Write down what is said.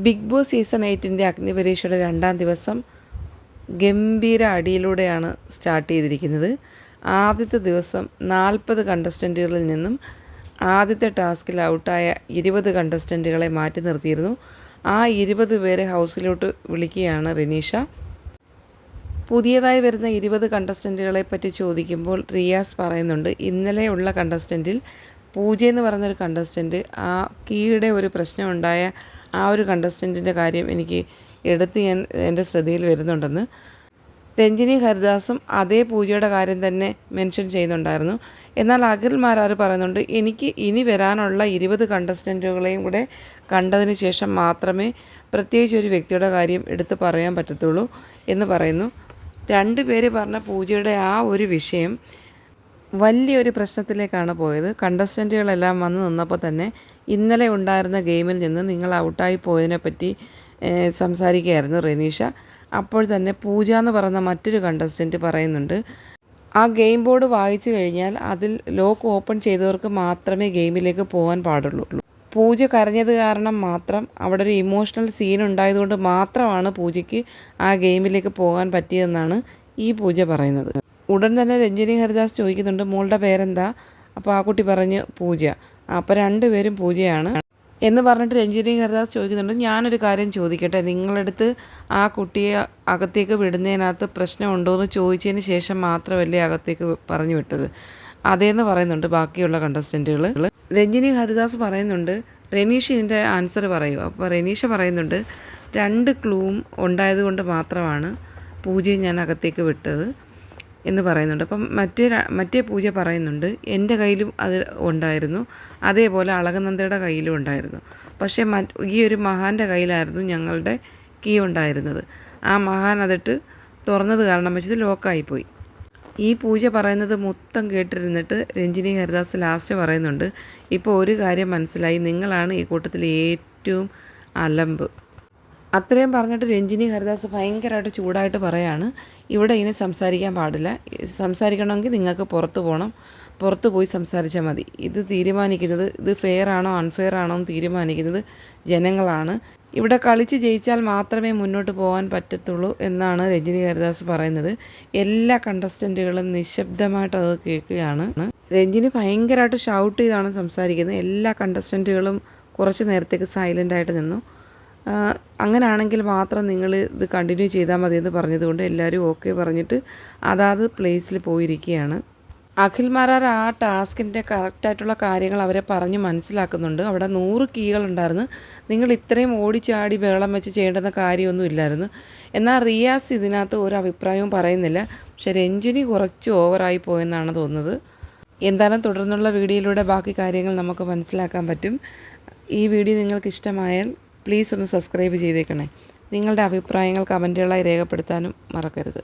Big boss season 8ൻ്റെ അഗ്നിപരീക്ഷയുടെ 2ാം ദിവസം ഗംഭീര അടിയിലൂടെയാണ് start ചെയ്തിരിക്കുന്നത്. ആദ്യത്തെ ദിവസം 40 കണ്ടസ്റ്റൻറ്റുകളിൽ നിന്നും ആദ്യത്തെ ടാസ്കിൽ ഔട്ടായ 20 കണ്ടസ്റ്റൻറ്റുകളെ മാറ്റി നിർത്തിയിരുന്നു. ആ 20 പേരെ ഹൗസിലോട്ട് വിളിക്കുകയാണ് റെനീഷ. പുതിയതായി വരുന്ന 20 കണ്ടസ്റ്റൻറ്റുകളെ പറ്റി ചോദിക്കുമ്പോൾ റിയാസ് പറയുന്നുണ്ട്, ഇന്നലെ ഉള്ള കണ്ടസ്റ്റൻറ്റിൽ പൂജ എന്ന് പറയുന്നൊരു കണ്ടസ്റ്റൻറ്റ്, ആ കീയുടെ ഒരു പ്രശ്നമുണ്ടായ ആ ഒരു കണ്ടസ്റ്റൻറ്റിൻ്റെ കാര്യം എനിക്ക് എൻ്റെ ശ്രദ്ധയിൽ വരുന്നുണ്ടെന്ന്. രഞ്ജിനി ഹരിദാസും അതേ പൂജയുടെ കാര്യം തന്നെ മെൻഷൻ ചെയ്യുന്നുണ്ടായിരുന്നു. എന്നാൽ അഖിൽ മാരാർ പറയുന്നുണ്ട്, എനിക്ക് ഇനി വരാനുള്ള 20 കണ്ടസ്റ്റൻറ്റുകളെയും കൂടെ കണ്ടതിന് ശേഷം മാത്രമേ പ്രത്യേകിച്ച് ഒരു വ്യക്തിയുടെ കാര്യം എടുത്ത് പറയാൻ പറ്റത്തുള്ളൂ എന്ന് പറയുന്നു. 2 പേര് പറഞ്ഞ പൂജയുടെ ആ ഒരു വിഷയം വലിയൊരു പ്രശ്നത്തിലേക്കാണ് പോയത്. കണ്ടസ്റ്റൻറ്റുകളെല്ലാം വന്ന് നിന്നപ്പോൾ തന്നെ ഇന്നലെ ഉണ്ടായിരുന്ന ഗെയിമിൽ നിന്ന് നിങ്ങൾ ഔട്ടായി പോയതിനെപ്പറ്റി സംസാരിക്കുകയായിരുന്നു റെനീഷ. അപ്പോൾ തന്നെ പൂജ എന്ന് പറയുന്ന മറ്റൊരു കണ്ടസ്റ്റൻറ്റ് പറയുന്നുണ്ട്, ആ ഗെയിം ബോർഡ് വായിച്ചു കഴിഞ്ഞാൽ അതിൽ ലോക്ക് ഓപ്പൺ ചെയ്തവർക്ക് മാത്രമേ ഗെയിമിലേക്ക് പോകാൻ പാടുള്ളൂ. പൂജ കരഞ്ഞത് കാരണം മാത്രം അവിടെ ഒരു ഇമോഷണൽ സീൻ ഉണ്ടായതുകൊണ്ട് മാത്രമാണ് പൂജയ്ക്ക് ആ ഗെയിമിലേക്ക് പോകാൻ പറ്റിയതെന്നാണ് ഈ പൂജ പറയുന്നത്. ഉടൻ തന്നെ രഞ്ജിനി ഹരിദാസ് ചോദിക്കുന്നുണ്ട്, മോളുടെ പേരെന്താ? അപ്പോൾ ആ കുട്ടി പറഞ്ഞ് പൂജ. അപ്പോൾ 2 പേരും പൂജയാണ് എന്ന് പറഞ്ഞിട്ട് രഞ്ജിനി ഹരിദാസ് ചോദിക്കുന്നുണ്ട്, ഞാനൊരു കാര്യം ചോദിക്കട്ടെ, നിങ്ങളടുത്ത് ആ കുട്ടിയെ അകത്തേക്ക് വിടുന്നതിനകത്ത് പ്രശ്നമുണ്ടോ എന്ന് ചോദിച്ചതിന് ശേഷം മാത്രമല്ലേ അകത്തേക്ക് പറഞ്ഞു വിട്ടത്? അതേന്ന് പറയുന്നുണ്ട് ബാക്കിയുള്ള കണ്ടസ്റ്റൻറ്റുകൾ. രഞ്ജിനി ഹരിദാസ് പറയുന്നുണ്ട്, റെനീഷ ഇതിൻ്റെ ആൻസർ പറയൂ. അപ്പോൾ റെനീഷ പറയുന്നുണ്ട്, 2 ക്ലൂവും ഉണ്ടായതുകൊണ്ട് മാത്രമാണ് പൂജയെ ഞാൻ അകത്തേക്ക് വിട്ടത് എന്ന് പറയുന്നുണ്ട്. അപ്പം മറ്റേ പൂജ പറയുന്നുണ്ട്, എൻ്റെ കയ്യിലും അത് ഉണ്ടായിരുന്നു, അതേപോലെ അളകനന്ദയുടെ കയ്യിലും ഉണ്ടായിരുന്നു. പക്ഷേ ഈ ഒരു മഹാൻ്റെ കയ്യിലായിരുന്നു ഞങ്ങളുടെ കീ ഉണ്ടായിരുന്നത്. ആ മഹാൻ അതിട്ട് തുറന്നത് കാരണം വെച്ചത് ലോക്കായിപ്പോയി. ഈ പൂജ പറയുന്നത് മൊത്തം കേട്ടിരുന്നിട്ട് രഞ്ജിനി ഹരിദാസ് ലാസ്റ്റ് പറയുന്നുണ്ട്, ഇപ്പോൾ ഒരു കാര്യം മനസ്സിലായി, നിങ്ങളാണ് ഈ കൂട്ടത്തിൽ ഏറ്റവും അലമ്പ്. അത്രയും പറഞ്ഞിട്ട് രഞ്ജിനി ഹരിദാസ് ഭയങ്കരമായിട്ട് ചൂടായിട്ട് പറയാണ്, ഇവിടെ ഇനി സംസാരിക്കാൻ പാടില്ല, സംസാരിക്കണമെങ്കിൽ നിങ്ങൾക്ക് പുറത്ത് പോകണം, പുറത്ത് പോയി സംസാരിച്ചാൽ മതി. ഇത് തീരുമാനിക്കുന്നത്, ഇത് ഫെയർ ആണോ അൺഫെയർ ആണോ എന്ന് തീരുമാനിക്കുന്നത് ജനങ്ങളാണ്. ഇവിടെ കളിച്ച് ജയിച്ചാൽ മാത്രമേ മുന്നോട്ട് പോകാൻ പറ്റത്തുള്ളൂ എന്നാണ് രഞ്ജിനി ഹരിദാസ് പറയുന്നത്. എല്ലാ കണ്ടസ്റ്റൻറ്റുകളും നിശബ്ദമായിട്ട് അത് കേൾക്കുകയാണ്. രഞ്ജിനി ഭയങ്കരമായിട്ട് ഷൗട്ട് ചെയ്താണ് സംസാരിക്കുന്നത്. എല്ലാ കണ്ടസ്റ്റൻറ്റുകളും കുറച്ച് നേരത്തേക്ക് സൈലൻ്റായിട്ട് നിന്നു. അങ്ങനെയാണെങ്കിൽ മാത്രം നിങ്ങൾ ഇത് കണ്ടിന്യൂ ചെയ്താൽ മതി എന്ന് പറഞ്ഞതുകൊണ്ട് എല്ലാവരും ഓക്കെ പറഞ്ഞിട്ട് അതാത് പ്ലേസിൽ പോയിരിക്കുകയാണ്. അഖിൽ മാരാർ ആ ടാസ്കിൻ്റെ കറക്റ്റായിട്ടുള്ള കാര്യങ്ങൾ അവരെ പറഞ്ഞ് മനസ്സിലാക്കുന്നുണ്ട്. അവിടെ 100 കീകളുണ്ടായിരുന്നു, നിങ്ങൾ ഇത്രയും ഓടിച്ചാടി ബഹളം വെച്ച് ചെയ്യേണ്ടുന്ന കാര്യമൊന്നും ഇല്ലായിരുന്നു. എന്നാൽ റിയാസ് ഇതിനകത്ത് ഒരു അഭിപ്രായവും പറയുന്നില്ല. പക്ഷേ രഞ്ജിനി കുറച്ച് ഓവറായി പോയെന്നാണ് തോന്നുന്നത്. എന്തായാലും തുടർന്നുള്ള വീഡിയോയിലൂടെ ബാക്കി കാര്യങ്ങൾ നമുക്ക് മനസ്സിലാക്കാൻ പറ്റും. ഈ വീഡിയോ നിങ്ങൾക്ക് ഇഷ്ടമായാൽ പ്ലീസ് ഒന്ന് സബ്സ്ക്രൈബ് ചെയ്തേക്കണേ. നിങ്ങളുടെ അഭിപ്രായങ്ങൾ കമൻറ്റുകളായി രേഖപ്പെടുത്താനും മറക്കരുത്.